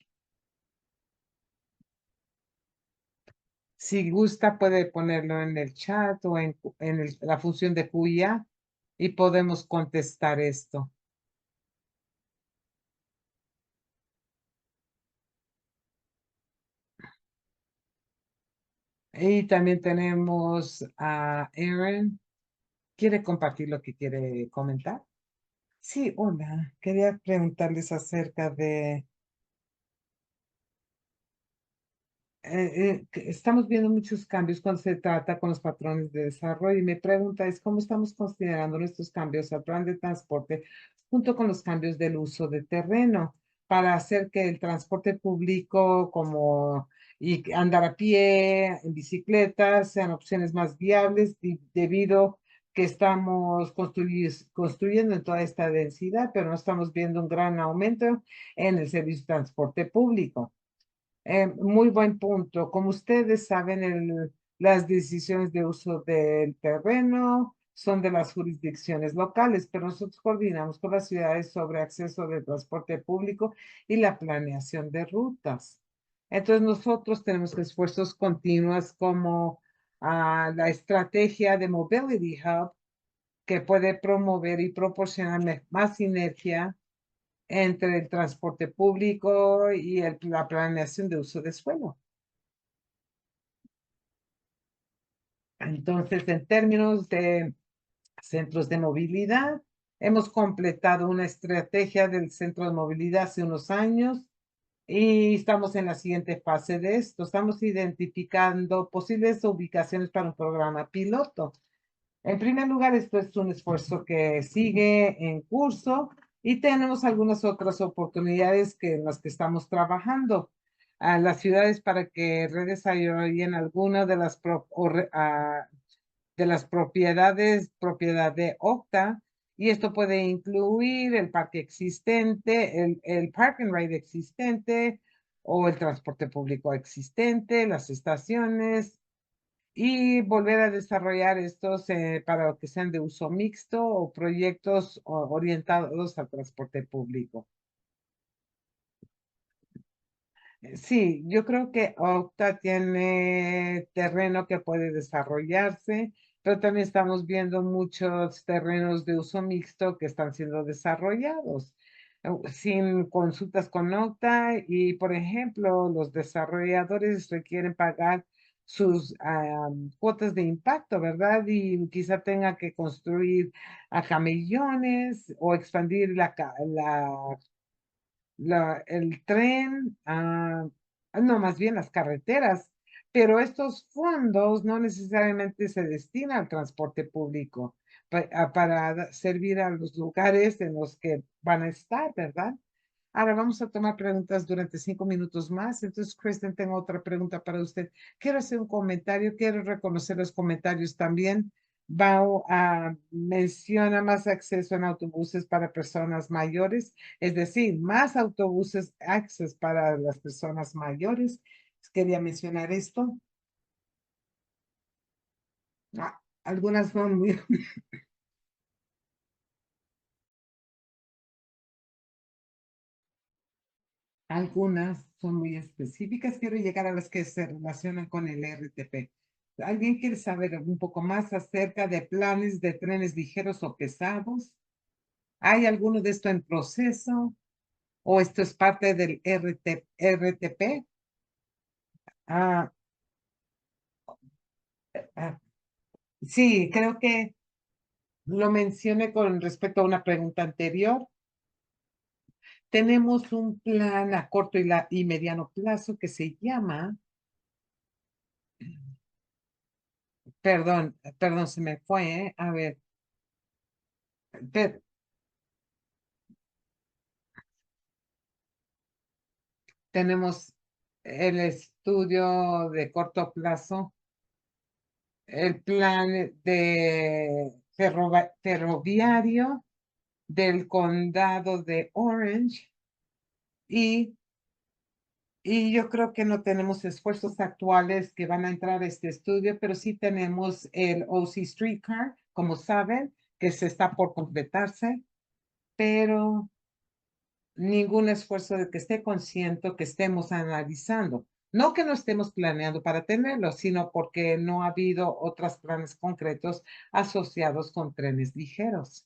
Si gusta, puede ponerlo en el chat o en la función de QIA y podemos contestar esto. Y también tenemos a Aaron. ¿Quiere compartir lo que quiere comentar? Sí, hola. Quería preguntarles acerca de que estamos viendo muchos cambios cuando se trata con los patrones de desarrollo y mi pregunta es cómo estamos considerando nuestros cambios al plan de transporte junto con los cambios del uso de terreno para hacer que el transporte público como y andar a pie, en bicicleta, sean opciones más viables debido que estamos construyendo en toda esta densidad, pero no estamos viendo un gran aumento en el servicio de transporte público. Muy buen punto. Como ustedes saben, las decisiones de uso del terreno son de las jurisdicciones locales, pero nosotros coordinamos con las ciudades sobre acceso de transporte público y la planeación de rutas. Entonces, nosotros tenemos esfuerzos continuos como la estrategia de Mobility Hub, que puede promover y proporcionar más sinergia entre el transporte público y la planeación de uso de suelo. Entonces, en términos de centros de movilidad, hemos completado una estrategia del centro de movilidad hace unos años y estamos en la siguiente fase de esto. Estamos identificando posibles ubicaciones para un programa piloto. En primer lugar, esto es un esfuerzo que sigue en curso y tenemos algunas otras oportunidades en las que estamos trabajando a las ciudades para que redesarrollen algunas de de las propiedades, propiedad de Octa, y esto puede incluir el parque existente, el park and ride existente o el transporte público existente, las estaciones, y volver a desarrollar estos para que sean de uso mixto o proyectos orientados al transporte público. Sí, yo creo que Octa tiene terreno que puede desarrollarse, pero también estamos viendo muchos terrenos de uso mixto que están siendo desarrollados sin consultas con Octa y, por ejemplo, los desarrolladores requieren pagar sus cuotas de impacto, ¿verdad? Y quizá tenga que construir a camellones o expandir el tren, no, más bien las carreteras, pero estos fondos no necesariamente se destinan al transporte público para servir a los lugares en los que van a estar, ¿verdad? Ahora vamos a tomar preguntas durante 5 minutos más. Entonces, Kristen, tengo otra pregunta para usted. Quiero hacer un comentario, quiero reconocer los comentarios también. Menciona más acceso en autobuses para personas mayores, es decir, más autobuses access para las personas mayores. Quería mencionar esto. Algunas son muy, algunas son muy específicas. Quiero llegar a las que se relacionan con el RTP. ¿Alguien quiere saber un poco más acerca de planes de trenes ligeros o pesados? ¿Hay alguno de esto en proceso? ¿O esto es parte del RTP? Ah, ah, sí, creo que lo mencioné con respecto a una pregunta anterior. Tenemos un plan a corto y mediano plazo que se llama, perdón, se me fue, ¿eh? A ver, te- tenemos el estudio de corto plazo, el plan de ferroviario del condado de Orange y, y yo creo que no tenemos esfuerzos actuales que van a entrar a este estudio, pero sí tenemos el OC Streetcar, como saben, que se está por completarse, pero ningún esfuerzo de que esté consciente que estemos analizando. No que no estemos planeando para tenerlo, sino porque no ha habido otros planes concretos asociados con trenes ligeros.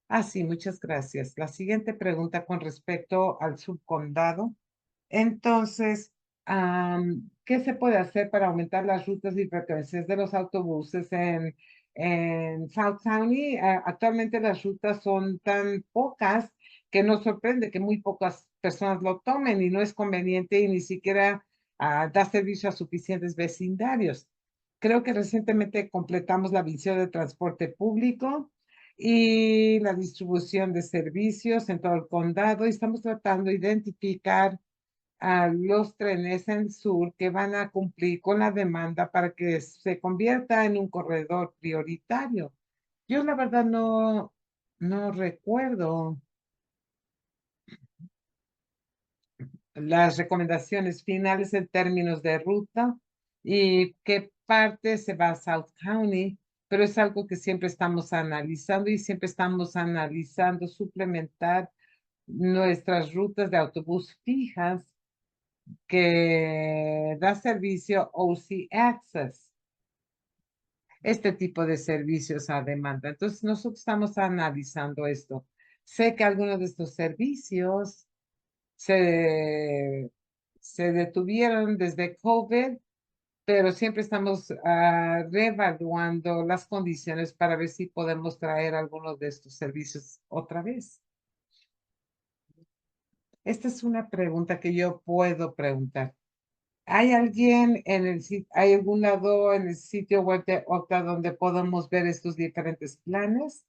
Ah, sí, muchas gracias. La siguiente pregunta con respecto al subcondado. Entonces, ¿qué se puede hacer para aumentar las rutas y frecuencias de los autobuses en South County? Actualmente las rutas son tan pocas que nos sorprende que muy pocas personas lo tomen y no es conveniente y ni siquiera da servicio a suficientes vecindarios. Creo que recientemente completamos la visión de transporte público y la distribución de servicios en todo el condado y estamos tratando de identificar a los trenes en sur que van a cumplir con la demanda para que se convierta en un corredor prioritario. Yo la verdad no recuerdo las recomendaciones finales en términos de ruta y qué parte se va a South County, pero es algo que siempre estamos analizando y siempre estamos analizando suplementar nuestras rutas de autobús fijas que da servicio OC Access, este tipo de servicios a demanda. Entonces, nosotros estamos analizando esto. Sé que algunos de estos servicios se, se detuvieron desde COVID, pero siempre estamos reevaluando las condiciones para ver si podemos traer algunos de estos servicios otra vez. Esta es una pregunta que yo puedo preguntar. ¿Hay alguien en el sitio, hay algún lado en el sitio web de OCTA donde podamos ver estos diferentes planes?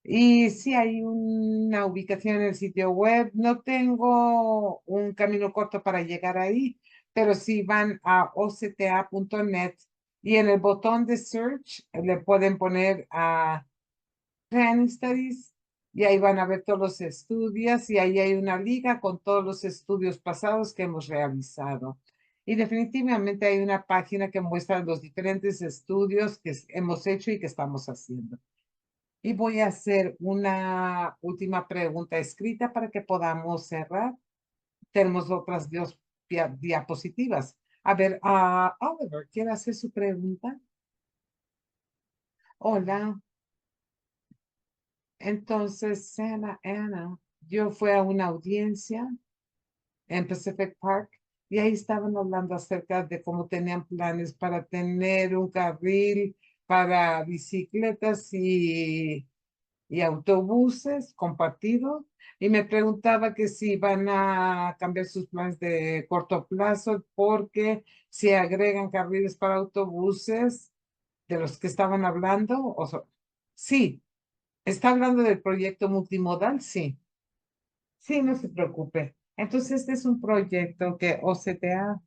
Y sí, hay una ubicación en el sitio web. No tengo un camino corto para llegar ahí, pero si van a octa.net y en el botón de search le pueden poner a Planning Studies y ahí van a ver todos los estudios y ahí hay una liga con todos los estudios pasados que hemos realizado. Y definitivamente hay una página que muestra los diferentes estudios que hemos hecho y que estamos haciendo. Y voy a hacer una última pregunta escrita para que podamos cerrar. Tenemos otras dos diapositivas. A ver, Oliver, ¿quiere hacer su pregunta? Hola. Entonces, Santa Ana, yo fui a una audiencia en Pacific Park y ahí estaban hablando acerca de cómo tenían planes para tener un carril para bicicletas y autobuses compartidos. Y me preguntaba que si van a cambiar sus planes de corto plazo porque si agregan carriles para autobuses de los que estaban hablando. Sí, está hablando del proyecto multimodal, sí. Sí, no se preocupe. Entonces, este es un proyecto que OCTA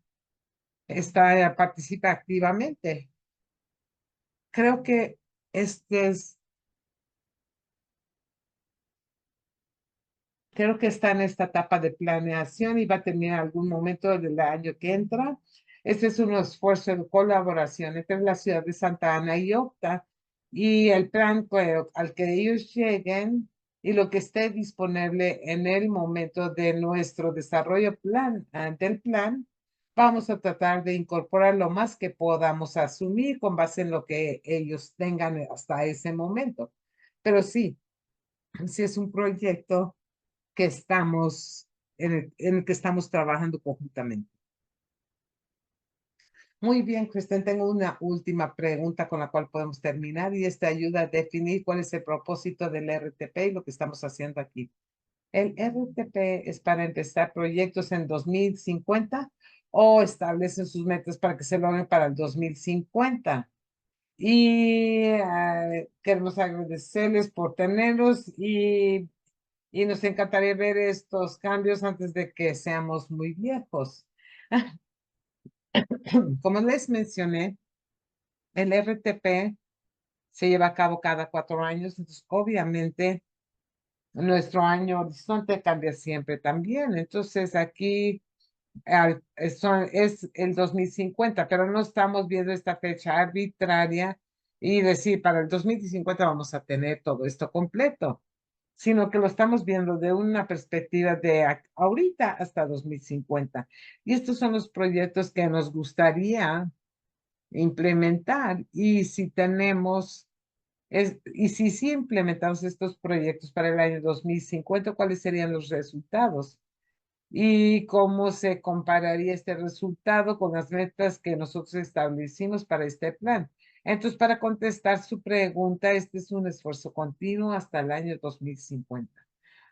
participa activamente. Creo que este es Creo que está en esta etapa de planeación y va a terminar algún momento del año que entra. Este es un esfuerzo de colaboración entre la ciudad de Santa Ana y Octa y el plan al que ellos lleguen y lo que esté disponible en el momento de nuestro del plan, vamos a tratar de incorporar lo más que podamos asumir con base en lo que ellos tengan hasta ese momento. Pero sí, sí es un proyecto que en el que estamos trabajando conjuntamente. Muy bien, Kristen, tengo una última pregunta con la cual podemos terminar y esta ayuda a definir cuál es el propósito del RTP y lo que estamos haciendo aquí. ¿El RTP es para empezar proyectos en 2050 o establecen sus metas para que se logren para el 2050? Y queremos agradecerles por tenerlos y nos encantaría ver estos cambios antes de que seamos muy viejos. Como les mencioné, el RTP se lleva a cabo cada 4 años, entonces obviamente nuestro año horizonte cambia siempre también. Entonces aquí es el 2050, pero no estamos viendo esta fecha arbitraria y decir, para el 2050 vamos a tener todo esto completo, sino que lo estamos viendo de una perspectiva de ahorita hasta 2050. Y estos son los proyectos que nos gustaría implementar. Y si sí implementamos estos proyectos para el año 2050, ¿cuáles serían los resultados? Y cómo se compararía este resultado con las metas que nosotros establecimos para este plan. Entonces, para contestar su pregunta, este es un esfuerzo continuo hasta el año 2050.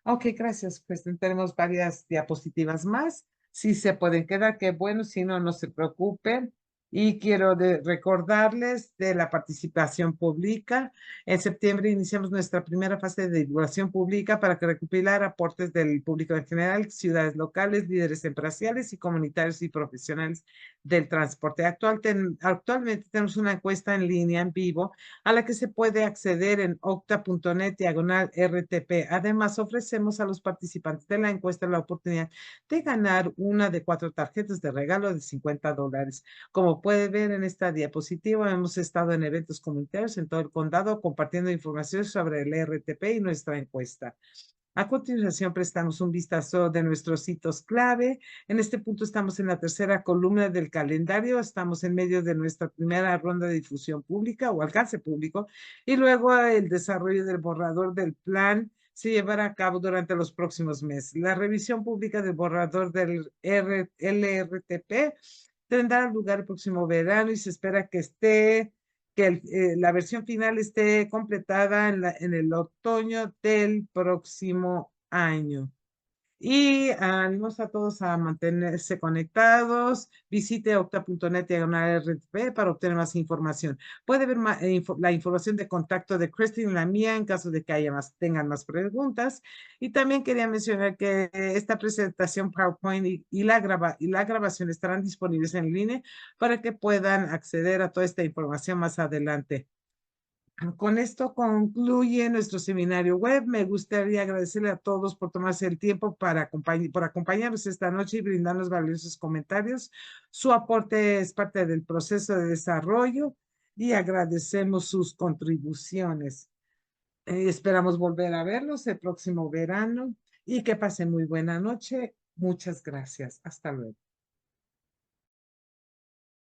Ok, gracias. Pues tenemos varias diapositivas más. Si se pueden quedar, qué bueno, si no, no se preocupen. Y quiero recordarles de la participación pública. En septiembre iniciamos nuestra primera fase de divulgación pública para que recopilar aportes del público en general, ciudades locales, líderes empresariales y comunitarios y profesionales del transporte. Actualmente tenemos una encuesta en línea en vivo a la que se puede acceder en octa.net/RTP. Además, ofrecemos a los participantes de la encuesta la oportunidad de ganar una de 4 tarjetas de regalo de $50. Como puede ver en esta diapositiva, hemos estado en eventos comunitarios en todo el condado compartiendo información sobre el RTP y nuestra encuesta. A continuación, prestamos un vistazo de nuestros sitios clave. En este punto estamos en la tercera columna del calendario. Estamos en medio de nuestra primera ronda de difusión pública o alcance público. Y luego el desarrollo del borrador del plan se llevará a cabo durante los próximos meses. La revisión pública del borrador del LRTP tendrá lugar el próximo verano y se espera que la versión final esté completada en el otoño del próximo año. Y animamos a todos a mantenerse conectados. Visite octa.net/RTP para obtener más información. Puede ver la información de contacto de Christine y la mía en caso de que tengan más preguntas. Y también quería mencionar que esta presentación PowerPoint y la grabación estarán disponibles en línea para que puedan acceder a toda esta información más adelante. Con esto concluye nuestro seminario web. Me gustaría agradecerle a todos por tomarse el tiempo por acompañarnos esta noche y brindarnos valiosos comentarios. Su aporte es parte del proceso de desarrollo y agradecemos sus contribuciones. Esperamos volver a verlos el próximo verano y que pasen muy buena noche. Muchas gracias. Hasta luego.